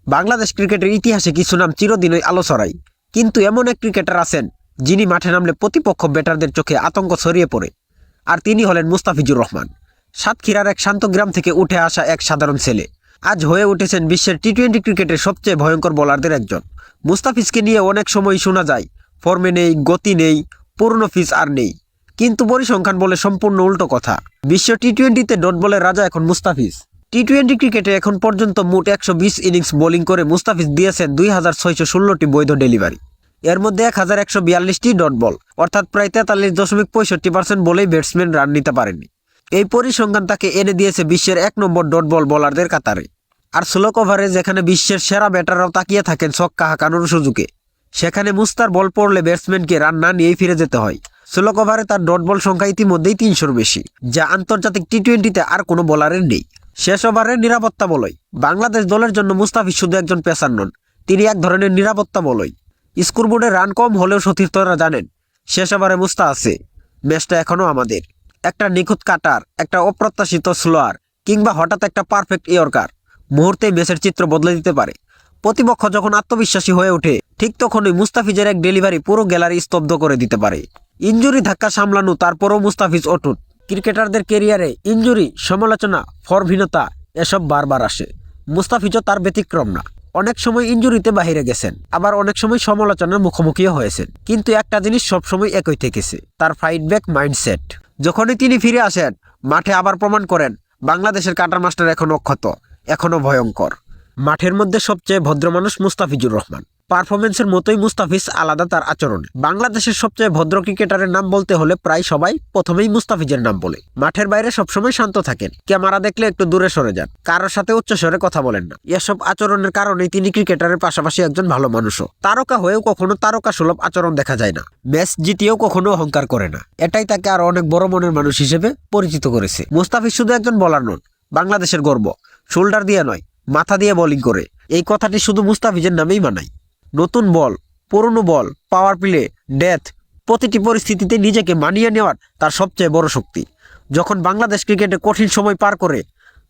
বাংলাদেশ ক্রিকেটের ইতিহাসে কিছু নাম চিরদিনই আলো ছড়ায়, কিন্তু এমন এক ক্রিকেটার আছেন যিনি মাঠে নামলে প্রতিপক্ষ ব্যাটারদের চোখে আতঙ্ক ছড়িয়ে পড়ে। আর তিনি হলেন মুস্তাফিজুর রহমান। সাতক্ষীরার এক শান্ত গ্রাম থেকে উঠে আসা এক সাধারণ ছেলে আজ হয়ে উঠেছেন বিশ্বের টি-20 ক্রিকেটের সবচেয়ে ভয়ঙ্কর বোলারদের একজন। মুস্তাফিজকে নিয়ে অনেক সময় শোনা যায় ফর্মে নেই, গতি নেই, পূর্ণ ফিজ আর নেই, কিন্তু পরিসংখ্যান বলে সম্পূর্ণ উল্টো কথা। বিশ্ব টি-20তে ডট বলের রাজা এখন মুস্তাফিজ। টি-20 ক্রিকেটে এখন পর্যন্ত মোট 120 ইনিংস বোলিং করে মুস্তাফিজ দিয়েছেন 2616টি বৈধ ডেলিভারি। এর মধ্যে 1142টি ডট বল, অর্থাৎ প্রায় 43.65% বলেই ব্যাটসম্যান রান নিতে পারেননি। এই পরিসংখ্যান তাকে এনে দিয়েছে বিশ্বের 1 নম্বর ডট বল বোলারদের কাতারে। আর স্লো কভারে যেখানে বিশ্বের সেরা ব্যাটাররাও তাকিয়ে থাকেন ছক্কা হাঁকানোর সুযোগে, সেখানে মুস্তার বল পড়লে ব্যাটসম্যানকে রান না নিয়েই ফিরে যেতে হয়। স্লো কভারে তার ডট বল সংখ্যা ইতিমধ্যেই 300-র বেশি, যা আন্তর্জাতিক টি-20তে আর কোনো বোলারের নেই। শেষ ওভারের নিরাপত্তা বলয়। বাংলাদেশ দলের জন্য মুস্তাফিজ শুধু একজন পেসার নন, তিনি এক ধরনের নিরাপত্তা বলয়। স্কোরবোর্ডে রান কম হলেও সতীর্থরা জানেন শেষ ওভারে মুস্তা আছে, ম্যাচটা এখনও আমাদের। একটা নিখুঁত কাটার, একটা অপ্রত্যাশিত স্লোয়ার কিংবা হঠাৎ একটা পারফেক্ট ইয়র্কার মুহূর্তে ম্যাচের চিত্র বদলে দিতে পারে। প্রতিপক্ষ যখন আত্মবিশ্বাসী হয়ে ওঠে, ঠিক তখনই মুস্তাফিজের এক ডেলিভারি পুরো গ্যালারি স্তব্ধ করে দিতে পারে। ইনজুরি ধাক্কা সামলানো, তারপরও মুস্তাফিজ অটুট। ক্রিকেটারদের কেরিয়ারে ইনজুরি, সমালোচনা, ফর্মহীনতা এসব বারবার আসে। মুস্তাফিজও তার ব্যতিক্রম না। অনেক সময় ইনজুরিতে বাহিরে গেছেন, আবার অনেক সময় সমালোচনার মুখোমুখিও হয়েছেন, কিন্তু একটা জিনিস সবসময় একই থেকেছে, তার ফাইট ব্যাক মাইন্ডসেট। যখনই তিনি ফিরে আসেন, মাঠে আবার প্রমাণ করেন বাংলাদেশের কাটার মাস্টার এখনো অক্ষত, এখনো ভয়ঙ্কর। মাঠের মধ্যে সবচেয়ে ভদ্র মানুষ মুস্তাফিজুর রহমান। পারফরমেন্সের মতোই মুস্তাফিজ আলাদা তার আচরণে। বাংলাদেশের সবচেয়ে ভদ্র ক্রিকেটারের নাম বলতে হলে প্রায় সবাই প্রথমেই মুস্তাফিজের নাম বলে। মাঠের বাইরে সবসময় শান্ত থাকেন, ক্যামেরা দেখলে একটু দূরে সরে যান, কারোর সাথে উচ্চস্বরে কথা বলেন না। এসব আচরণের কারণেই তিনি ক্রিকেটারের পাশাপাশি একজন ভালো মানুষও। তারকা হয়েও কখনো তারকা সুলভ আচরণ দেখা যায় না। ম্যাচ জিতিয়েও কখনো অহংকার করে না। এটাই তাকে আরো অনেক বড় মনের মানুষ হিসেবে পরিচিত করেছে। মুস্তাফিজ শুধু একজন বোলার নন, বাংলাদেশের গর্ব। শোল্ডার দিয়ে নয়, মাথা দিয়ে বোলিং করে। এই কথাটি শুধু মুস্তাফিজের নামেই মানায়। নতুন বল, পুরনো বল, পাওয়ার প্লে, ডেথ, প্রতিটি পরিস্থিতিতে নিজেকে মানিয়ে নেওয়ার তার সবচেয়ে বড় শক্তি। যখন বাংলাদেশ ক্রিকেটে কঠিন সময় পার করে,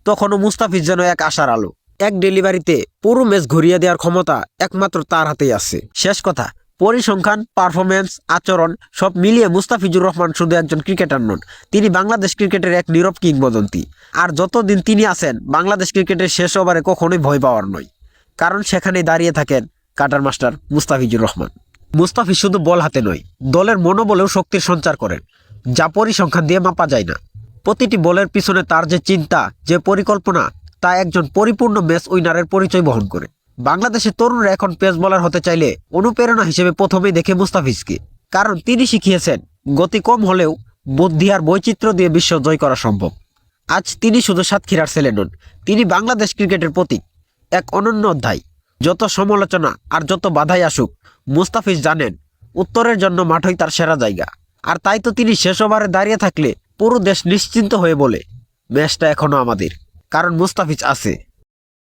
তখনও মুস্তাফিজ যেন এক আশার আলো। এক ডেলিভারিতে পুরো ম্যাচ ঘুরিয়ে দেওয়ার ক্ষমতা একমাত্র তার হাতেই আছে। শেষ কথা, পরিসংখ্যান, পারফরমেন্স, আচরণ সব মিলিয়ে মুস্তাফিজুর রহমান শুধু একজন ক্রিকেটার নন, তিনি বাংলাদেশ ক্রিকেটের এক নীরব কিংবদন্তি। আর যতদিন তিনি আছেন, বাংলাদেশ ক্রিকেটের শেষ ওভারে কখনোই ভয় পাওয়ার নয়, কারণ সেখানেই দাঁড়িয়ে থাকেন কাটার মাস্টার মুস্তাফিজুর রহমান। মুস্তাফিজ শুধু বল হাতে নয়, দলের মনোবলেও শক্তির সঞ্চার করেন, যা পরিসংখ্যান দিয়ে মাপা যায় না। প্রতিটি বলের পিছনে তার যে চিন্তা, যে পরিকল্পনা, তা একজন পরিপূর্ণ ম্যাচ উইনারের পরিচয় বহন করে। বাংলাদেশের তরুণরা এখন পেস বোলার হতে চাইলে অনুপ্রেরণা হিসেবে প্রথমেই দেখে মুস্তাফিজকে, কারণ তিনি শিখিয়েছেন গতি কম হলেও বুদ্ধি আর বৈচিত্র্য দিয়ে বিশ্ব জয় করা সম্ভব। আজ তিনি শুধু সাতক্ষীরার ছেলে নন, তিনি বাংলাদেশ ক্রিকেটের প্রতীক, এক অনন্য অধ্যায়। যত সমালোচনা আর যত বাধাই আসুক, মুস্তাফিজ জানেন উত্তরের জন্য মাঠই তার সেরা জায়গা। আর তাই তো তিনি শেষ ওভারে দাঁড়িয়ে থাকলে পুরো দেশ নিশ্চিন্ত হয়ে বলে, ম্যাচটা এখনো আমাদের, কারণ মুস্তাফিজ আছে।